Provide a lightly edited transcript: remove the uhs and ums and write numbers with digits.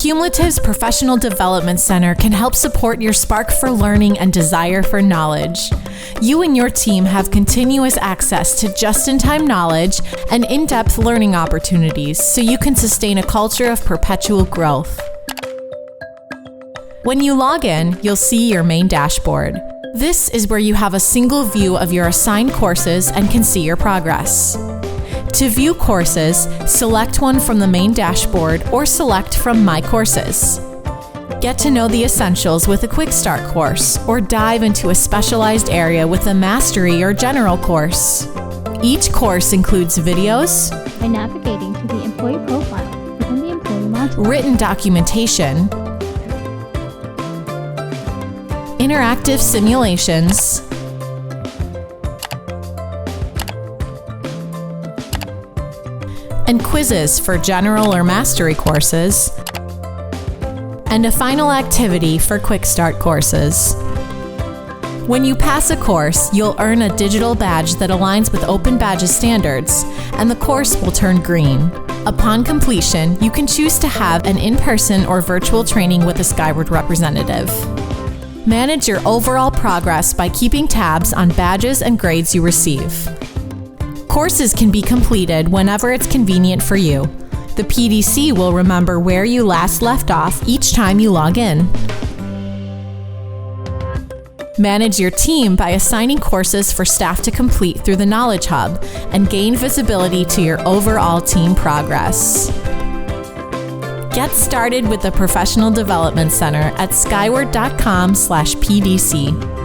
Cumulative's Professional Development Center can help support your spark for learning and desire for knowledge. You and your team have continuous access to just-in-time knowledge and in-depth learning opportunities so you can sustain a culture of perpetual growth. When you log in, you'll see your main dashboard. This is where you have a single view of your assigned courses and can see your progress. To view courses, select one from the main dashboard or select from My Courses. Get to know the essentials with a Quick Start course or dive into a specialized area with a Mastery or General course. Each course includes videos, by navigating to the employee profile within the employee module, written documentation, interactive simulations, and quizzes for general or mastery courses, and a final activity for Quick Start courses. When you pass a course, you'll earn a digital badge that aligns with Open Badges standards, and the course will turn green. Upon completion, you can choose to have an in-person or virtual training with a Skyward representative. Manage your overall progress by keeping tabs on badges and grades you receive. Courses can be completed whenever it's convenient for you. The PDC will remember where you last left off each time you log in. Manage your team by assigning courses for staff to complete through the Knowledge Hub and gain visibility to your overall team progress. Get started with the Professional Development Center at skyward.com/PDC.